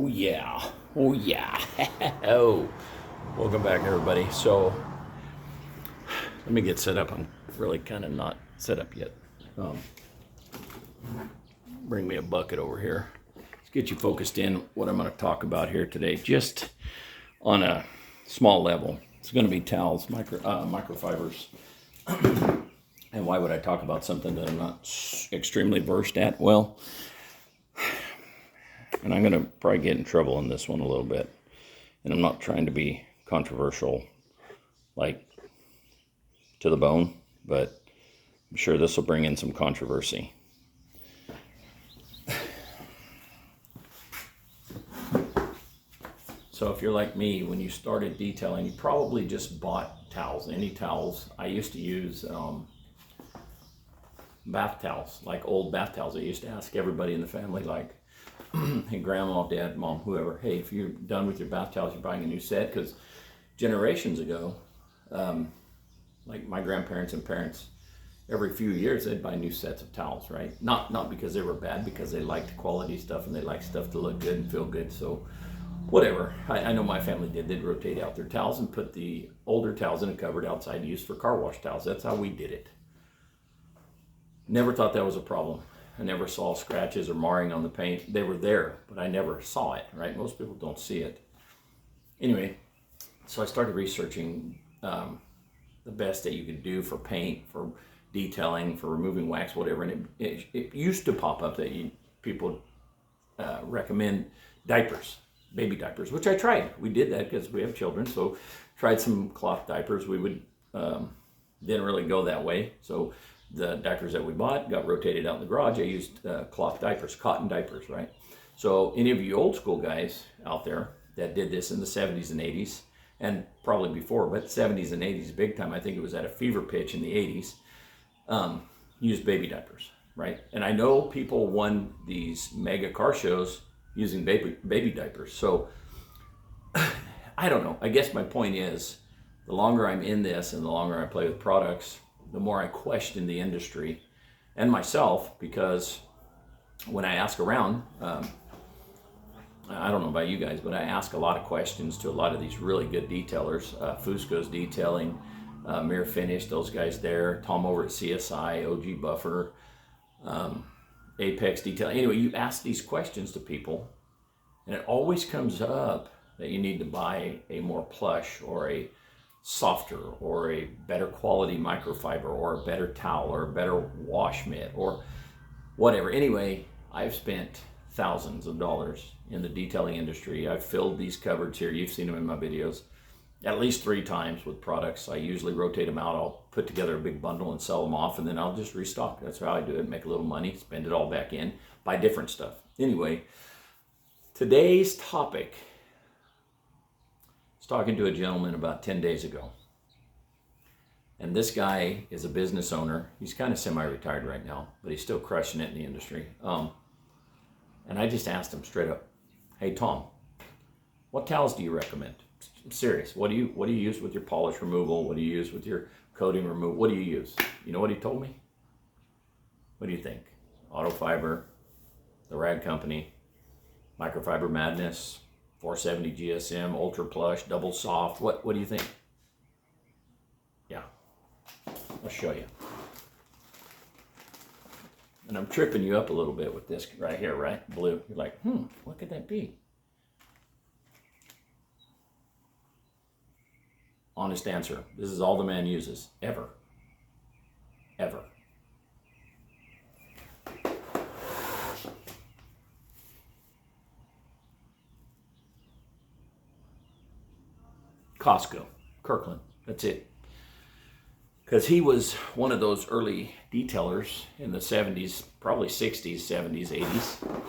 Oh yeah. Oh yeah. Oh, welcome back everybody. So let me get set up. I'm really kind of not set up yet. Um, Bring me a bucket over here. Let's get you focused in what I'm going to talk about here today, just on a small level. It's going to be towels, microfibers. And why would I talk about something that I'm not extremely versed at? Well, and I'm going to probably get in trouble in this one a little bit. And I'm not trying to be controversial, like to the bone, but I'm sure this will bring in some controversy. So if you're like me, when you started detailing, you probably just bought towels, any towels. I used to use bath towels, like old bath towels. I used to ask everybody in the family, like, hey, grandma, dad, mom, whoever, hey, if you're done with your bath towels, you're buying a new set. Because generations ago, like my grandparents and parents, every few years they'd buy new sets of towels, right? Not because they were bad, because they liked quality stuff and they liked stuff to look good and feel good. So whatever, I know my family did. They'd rotate out their towels and put the older towels in a cupboard outside to use for car wash towels. That's how we did it. Never thought that was a problem. I never saw scratches or marring on the paint. They were there, but I never saw it, right? Most people don't see it. Anyway, so I started researching the best that you could do for paint, for detailing, for removing wax, whatever. And it used to pop up that people recommend diapers, baby diapers, which I tried. We did that because we have children, so tried some cloth diapers. We would didn't really go that way. So the diapers that we bought got rotated out in the garage. I used cloth diapers, cotton diapers, right? So any of you old school guys out there that did this in the 70s and 80s, and probably before, but 70s and 80s big time, I think it was at a fever pitch in the 80s, used baby diapers, right? And I know people won these mega car shows using baby diapers. So I don't know. I guess my point is, the longer I'm in this and the longer I play with products, the more I question the industry and myself, because when I ask around, I don't know about you guys, but I ask a lot of questions to a lot of these really good detailers. Fusco's Detailing, Mirror Finish, those guys there, Tom over at CSI, OG Buffer, Apex Detailing. Anyway, you ask these questions to people, and it always comes up that you need to buy a more plush or a softer or a better quality microfiber or a better towel or a better wash mitt or whatever. Anyway, I've spent thousands of dollars in the detailing industry. I've filled these cupboards here. You've seen them in my videos at least 3 times with products. I usually rotate them out. I'll put together a big bundle and sell them off, and then I'll just restock. That's how I do it. Make a little money, spend it all back in, buy different stuff. Anyway, today's topic, I was talking to a gentleman about 10 days ago. And this guy is a business owner. He's kind of semi-retired right now, but he's still crushing it in the industry. And I just asked him straight up, hey, Tom, what towels do you recommend? I'm serious. What do you use with your polish removal? What do you use with your coating removal? What do you use? You know what he told me? What do you think? Auto Fiber, the Rag Company, Microfiber Madness, 470 GSM, Ultra Plush, Double Soft. What do you think? Yeah, I'll show you. And I'm tripping you up a little bit with this right here, right? Blue. You're like, what could that be? Honest answer. This is all the man uses, ever. Ever. Costco, Kirkland, that's it. Because he was one of those early detailers in the 70s, probably 60s, 70s, 80s,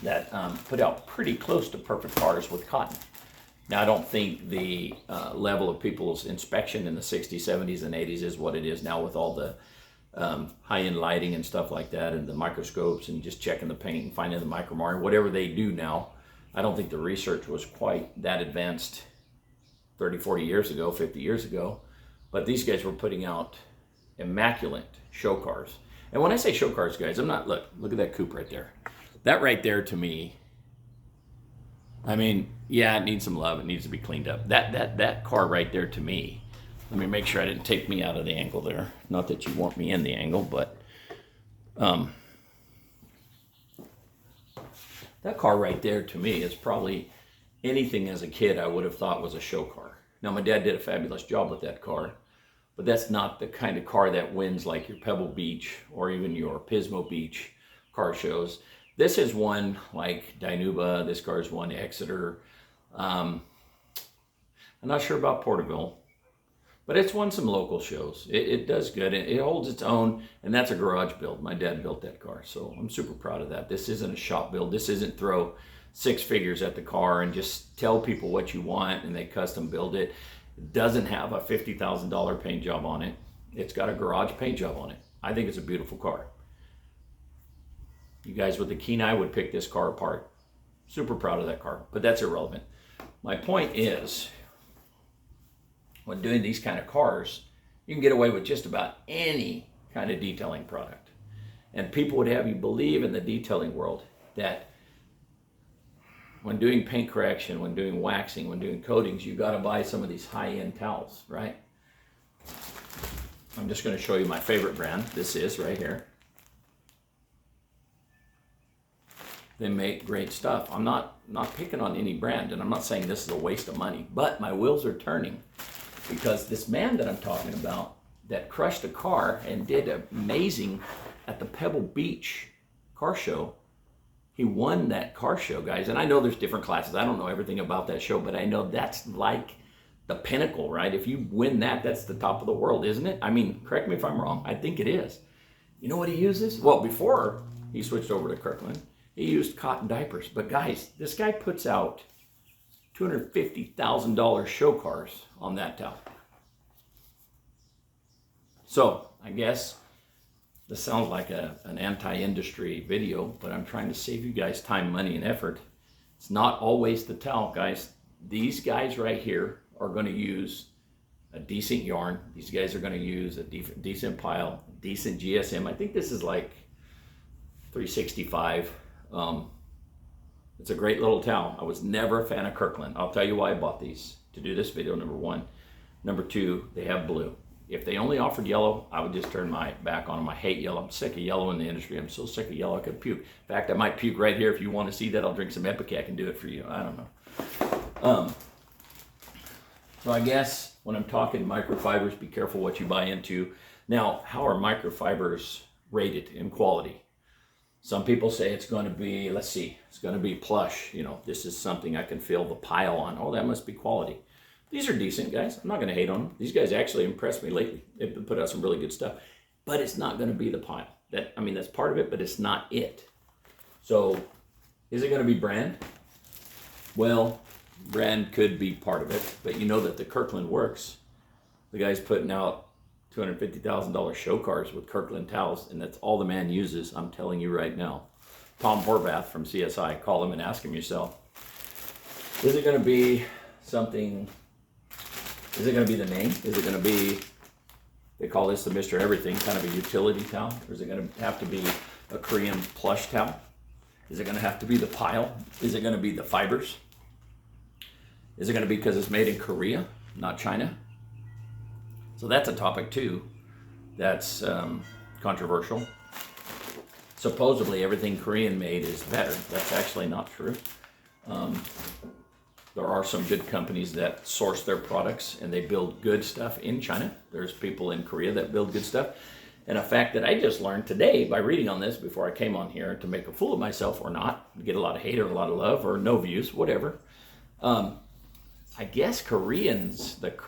that put out pretty close to perfect cars with cotton. Now, I don't think the level of people's inspection in the 60s, 70s, and 80s is what it is now with all the high-end lighting and stuff like that, and the microscopes and just checking the paint and finding the micromarring, whatever they do now. I don't think the research was quite that advanced 30, 40 years ago, 50 years ago. But these guys were putting out immaculate show cars. And when I say show cars, guys, I'm not, look at that coupe right there. That right there to me I mean, yeah, it needs some love. It needs to be cleaned up. That car right there, to me, let me make sure I didn't take me out of the angle there. Not that you want me in the angle, but that car right there, to me, is probably anything as a kid I would have thought was a show car. Now, my dad did a fabulous job with that car, but that's not the kind of car that wins like your Pebble Beach or even your Pismo Beach car shows. This is one like Dinuba. This car is one Exeter. I'm not sure about Porterville, but it's won some local shows. It does good. It holds its own, and that's a garage build. My dad built that car, so I'm super proud of that. This isn't a shop build. This isn't throw six figures at the car and just tell people what you want and they custom build it. It doesn't have a $50,000 paint job on it. It's got a garage paint job on it. I think it's a beautiful car. You guys with a keen eye would pick this car apart. Super proud of that car, but that's irrelevant. My point is, when doing these kind of cars, you can get away with just about any kind of detailing product. And people would have you believe in the detailing world that when doing paint correction, when doing waxing, when doing coatings, you got to buy some of these high-end towels, right? I'm just going to show you my favorite brand. This is right here. They make great stuff. I'm not picking on any brand, and I'm not saying this is a waste of money, but my wheels are turning because this man that I'm talking about that crushed a car and did amazing at the Pebble Beach car show, he won that car show, guys. And I know there's different classes. I don't know everything about that show, but I know that's like the pinnacle, right? If you win that, that's the top of the world, isn't it? I mean, correct me if I'm wrong. I think it is. You know what he uses? Well, before he switched over to Kirkland, he used cotton diapers. But guys, this guy puts out $250,000 show cars on that towel. So I guess this sounds like an anti-industry video, but I'm trying to save you guys time, money, and effort. It's not always the towel, guys. These guys right here are going to use a decent yarn. These guys are going to use a decent pile, decent GSM. I think this is like 365. It's a great little towel. I was never a fan of Kirkland. I'll tell you why I bought these to do this video, number one. Number two, they have blue. If they only offered yellow, I would just turn my back on them. I hate yellow. I'm sick of yellow in the industry. I'm so sick of yellow I could puke. In fact, I might puke right here. If you want to see that, I'll drink some Epicac and do it for you. I don't know. So I guess when I'm talking microfibers, be careful what you buy into. Now, how are microfibers rated in quality? Some people say it's going to be, let's see, it's going to be plush. You know, this is something I can feel the pile on. Oh, that must be quality. These are decent, guys. I'm not going to hate on them. These guys actually impressed me lately. They've put out some really good stuff. But it's not going to be the pile. That's part of it, but it's not it. So, is it going to be brand? Well, brand could be part of it, but you know that the Kirkland works. The guy's putting out $250,000 show cars with Kirkland towels, and that's all the man uses, I'm telling you right now. Tom Horvath from CSI, call him and ask him yourself. Is it going to be something... Is it going to be the name? Is it going to be, they call this the Mr. Everything, kind of a utility towel? Or is it going to have to be a Korean plush towel? Is it going to have to be the pile? Is it going to be the fibers? Is it going to be because it's made in Korea, not China? So that's a topic too that's controversial. Supposedly everything Korean made is better. That's actually not true. There are some good companies that source their products and they build good stuff in China. There's people in Korea that build good stuff. And a fact that I just learned today by reading on this before I came on here to make a fool of myself or not, get a lot of hate or a lot of love or no views, whatever. I guess the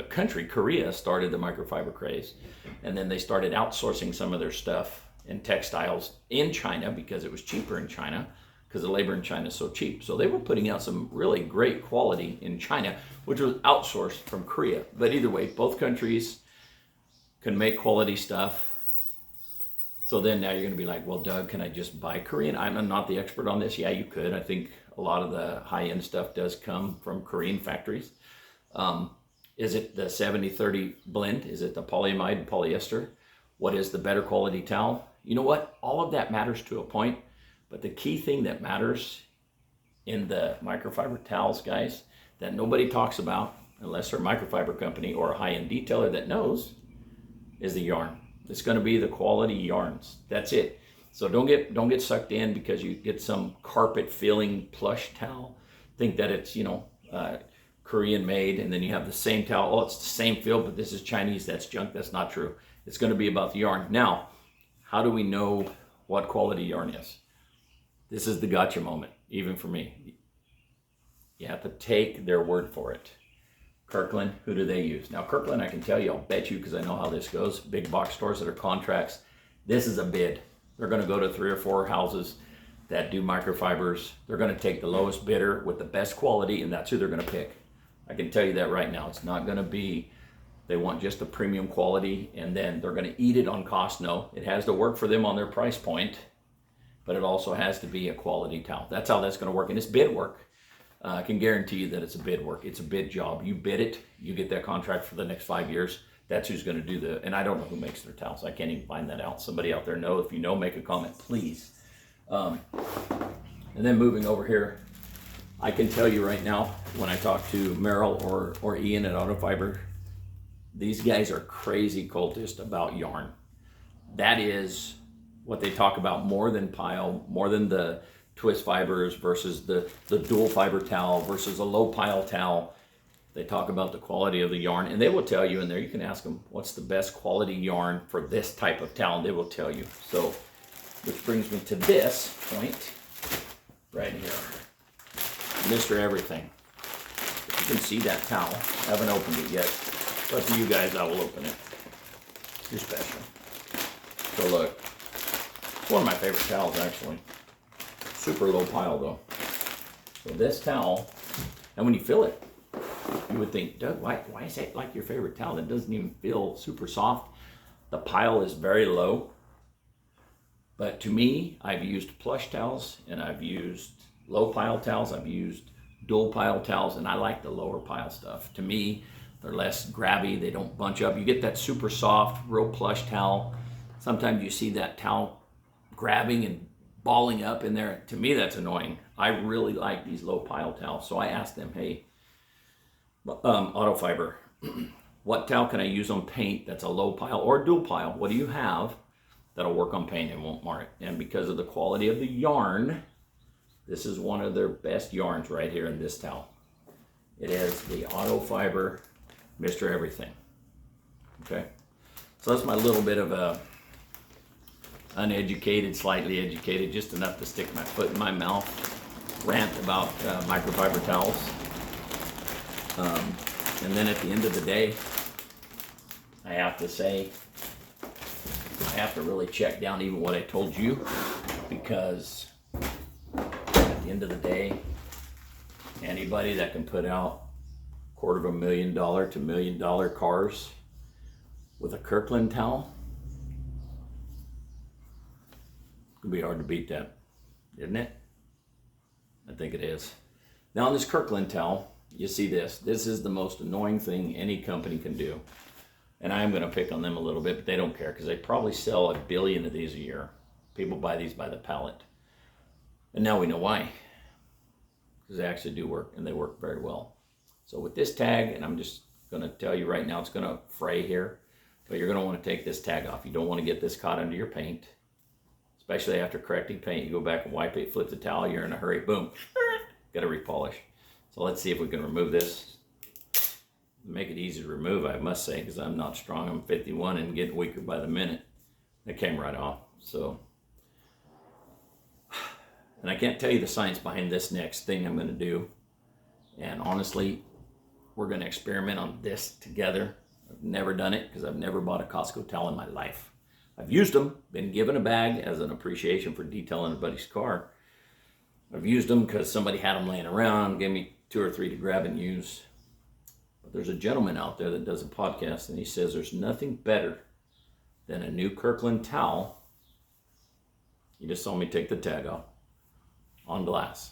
country Korea started the microfiber craze. And then they started outsourcing some of their stuff in textiles in China because it was cheaper in China, because the labor in China is so cheap. So they were putting out some really great quality in China, which was outsourced from Korea. But either way, both countries can make quality stuff. So then now you're going to be like, well, Doug, can I just buy Korean? I'm not the expert on this. Yeah, you could. I think a lot of the high-end stuff does come from Korean factories. Is it the 70-30 blend? Is it the polyamide and polyester? What is the better quality towel? You know what? All of that matters to a point. But the key thing that matters in the microfiber towels, guys, that nobody talks about unless they're a microfiber company or a high-end detailer that knows, is the yarn. It's going to be the quality yarns. That's it. So don't get sucked in because you get some carpet feeling plush towel. Think that it's, you know, Korean made, and then you have the same towel. Oh, it's the same feel, but this is Chinese. That's junk. That's not true. It's going to be about the yarn. Now, how do we know what quality yarn is? This is the gotcha moment, even for me. You have to take their word for it. Kirkland, who do they use? Now, Kirkland, I can tell you, I'll bet you, because I know how this goes, big box stores that are contracts, this is a bid. They're going to go to 3 or 4 houses that do microfibers. They're going to take the lowest bidder with the best quality, and that's who they're going to pick. I can tell you that right now. It's not going to be, they want just the premium quality, and then they're going to eat it on cost. No, it has to work for them on their price point, but it also has to be a quality towel. That's how that's going to work, and it's bid work. I can guarantee you that it's a bid work. It's a bid job. You bid it, you get that contract for the next 5 years. That's who's going to do the, and I don't know who makes their towels. I can't even find that out. Somebody out there know. If you know, make a comment, please. And then moving over here, I can tell you right now, when I talk to Merrill or Ian at Autofiber, these guys are crazy cultist about yarn. That is what they talk about more than pile, more than the twist fibers versus the dual fiber towel versus a low pile towel. They talk about the quality of the yarn, and they will tell you in there. You can ask them, what's the best quality yarn for this type of towel, and they will tell you. So, which brings me to this point right here. Mr. Everything. If you can see that towel, I haven't opened it yet. But to you guys, I will open it. You're special. So look, it's one of my favorite towels actually. Super low pile though. So this towel, and when you feel it, you would think, Doug, why is that like your favorite towel? It doesn't even feel super soft. The pile is very low. But to me, I've used plush towels, and I've used low pile towels, I've used dual pile towels, and I like the lower pile stuff. To me, they're less grabby, they don't bunch up. You get that super soft, real plush towel. Sometimes you see that towel grabbing and balling up in there. To me, that's annoying. I really like these low pile towels. So I asked them, hey, Autofiber, what towel can I use on paint that's a low pile or dual pile? What do you have that'll work on paint and won't mar it? And because of the quality of the yarn, this is one of their best yarns right here in this towel. It is the Autofiber Mr. Everything. Okay, so that's my little bit of a uneducated, slightly educated, just enough to stick my foot in my mouth rant about microfiber towels. And then at the end of the day, I have to say, I have to really check down even what I told you, because at the end of the day, anybody that can put out $250,000 to $1 million cars with a Kirkland towel, it's gonna be hard to beat that, isn't it? I think it is. Now on this Kirkland towel, you see this. This is the most annoying thing any company can do. And I am going to pick on them a little bit, but they don't care because they probably sell 1 billion of these a year. People buy these by the pallet. And now we know why. Because they actually do work, and they work very well. So with this tag, and I'm just going to tell you right now, it's going to fray here. But you're going to want to take this tag off. You don't want to get this caught under your paint. Especially after correcting paint. You go back and wipe it, flip the towel, you're in a hurry, boom. Got to repolish. So let's see if we can remove this. Make it easy to remove, I must say, because I'm not strong. I'm 51 and getting weaker by the minute. It came right off. So, and I can't tell you the science behind this next thing I'm going to do. And honestly, we're going to experiment on this together. I've never done it because I've never bought a Costco towel in my life. I've used them, been given a bag as an appreciation for detailing a buddy's car. I've used them because somebody had them laying around, gave me 2 or 3 to grab and use. But there's a gentleman out there that does a podcast, and he says there's nothing better than a new Kirkland towel. You just saw me take the tag off on glass.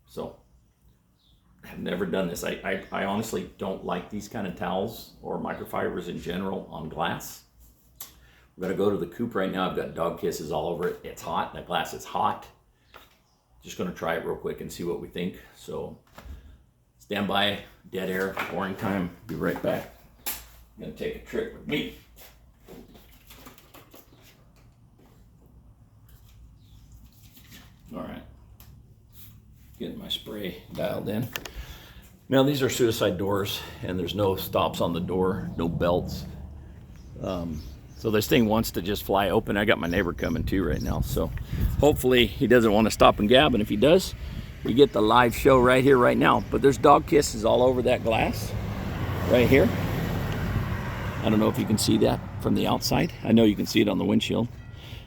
So I've never done this. I honestly don't like these kind of towels or microfibers in general on glass. I'm going to go to the coop right now. I've got dog kisses all over it. It's hot. The glass is hot. just going to try it real quick and see what we think. So stand by, dead air, pouring time. Be right back. I'm going to take a trip with me. All right, getting my spray dialed in. Now these are suicide doors, and there's no stops on the door, no belts. So this thing wants to just fly open. I got my neighbor coming too right now, so hopefully he doesn't want to stop and gab, and if he does, you get the live show right here, right now. But there's dog kisses all over that glass right here. I don't know if you can see that from the outside. I know you can see it on the windshield.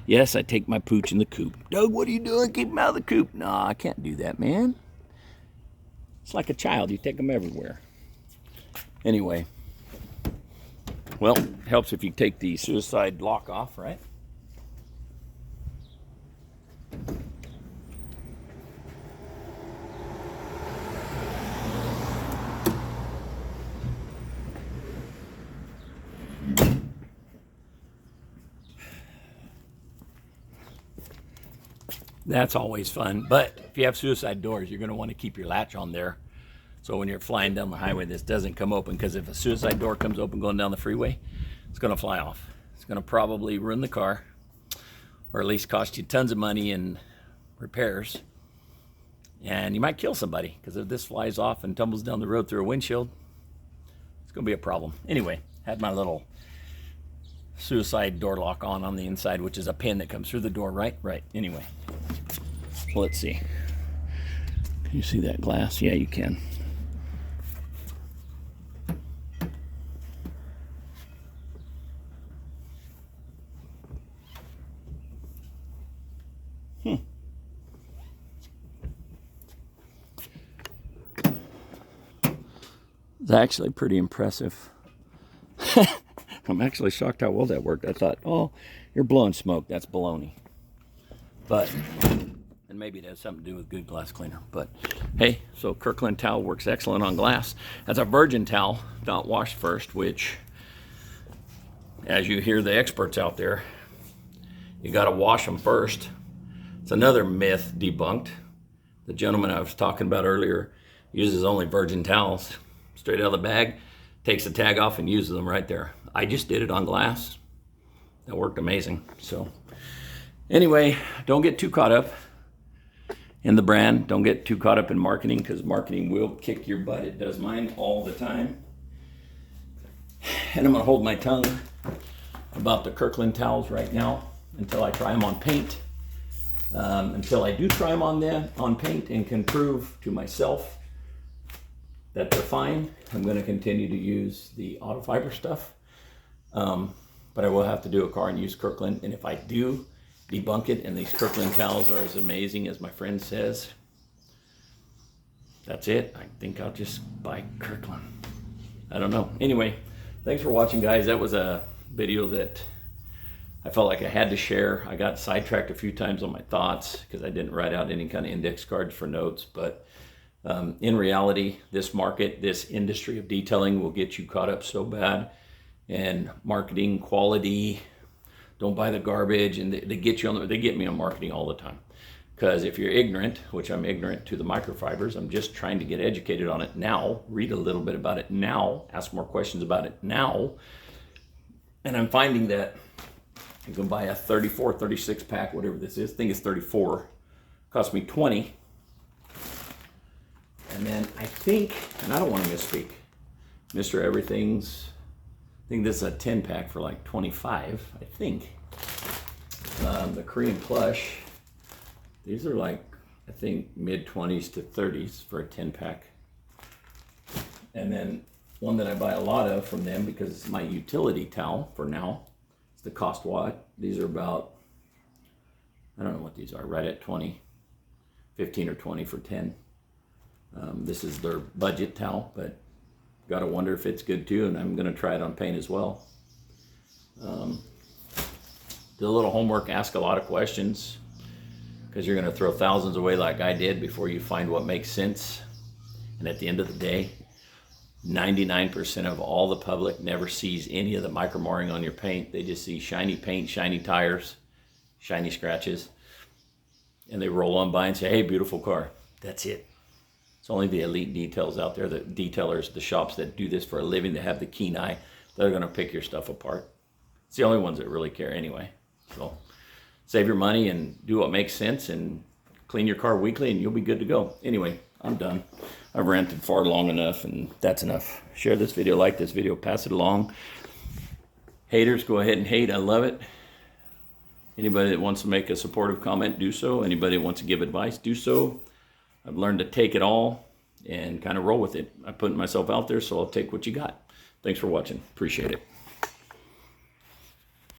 Yes, I take my pooch in the coop. Doug, what are you doing? Keep him out of the coop. Nah, I can't do that, man. It's like a child. You take them everywhere. Anyway. Well, it helps if you take the suicide lock off, right? That's always fun. But if you have suicide doors, you're going to want to keep your latch on there. So when you're flying down the highway, this doesn't come open, because if a suicide door comes open going down the freeway, it's going to fly off. It's going to probably ruin the car, or at least cost you tons of money in repairs. And you might kill somebody, because if this flies off and tumbles down the road through a windshield, it's going to be a problem. Anyway, had my little suicide door lock on the inside, which is a pin that comes through the door, right? Right. Anyway, so let's see. Can you see that glass? Yeah, you can. It's actually pretty impressive. I'm actually shocked how well that worked. I thought, oh, you're blowing smoke. That's baloney. But, and maybe it has something to do with good glass cleaner. But, hey, so Kirkland towel works excellent on glass. That's a virgin towel, not washed first, which, as you hear the experts out there, you got to wash them first. It's another myth debunked. The gentleman I was talking about earlier uses only virgin towels straight out of the bag, takes the tag off and uses them right there. I just did it on glass. That worked amazing. So anyway, don't get too caught up in the brand. Don't get too caught up in marketing, because marketing will kick your butt. It does mine all the time. And I'm going to hold my tongue about the Kirkland towels right now until I try them on paint. Until I do try them on paint and can prove to myself that they're fine, I'm going to continue to use the auto fiber stuff. But I will have to do a car and use Kirkland. And if I do debunk it and these Kirkland towels are as amazing as my friend says, that's it. I think I'll just buy Kirkland. I don't know. Anyway, thanks for watching, guys. That was a video that I felt like I had to share. I got sidetracked a few times on my thoughts because I didn't write out any kind of index cards for notes. But in reality, this market, this industry of detailing will get you caught up so bad. And marketing, quality, don't buy the garbage, and they get you on. They get me on marketing all the time. Because if you're ignorant, which I'm ignorant to the microfibers, I'm just trying to get educated on it now. Read a little bit about it now. Ask more questions about it now. And I'm finding that you can buy a 34, 36 pack, whatever this is. I think it's 34. Cost me 20. And then I think, and I don't want to misspeak, Mr. Everything's, I think this is a 10 pack for like 25, I think. The Korean plush, these are like, I think mid 20s to 30s for a 10 pack. And then one that I buy a lot of from them because it's my utility towel for now. It's the Cost Watt. These are about, I don't know what these are, right at 20, 15 or 20 for 10. This is their budget towel, but gotta wonder if it's good too, and I'm gonna try it on paint as well. Do a little homework, ask a lot of questions, because you're gonna throw thousands away like I did before you find what makes sense. And at the end of the day, 99% of all the public never sees any of the micromarring on your paint. They just see shiny paint, shiny tires, shiny scratches. and they roll on by and say, hey, beautiful car. That's it. It's only the elite details out there, the detailers, the shops that do this for a living, that have the keen eye, that are going to pick your stuff apart. It's the only ones that really care anyway. So save your money and do what makes sense and clean your car weekly and you'll be good to go. Anyway, I'm done. I've ranted far long enough, and that's enough. Share this video, like this video, pass it along. Haters, go ahead and hate. I love it. Anybody that wants to make a supportive comment, do so. Anybody that wants to give advice, do so. I've learned to take it all and kind of roll with it. I put myself out there, so I'll take what you got. Thanks for watching. Appreciate it.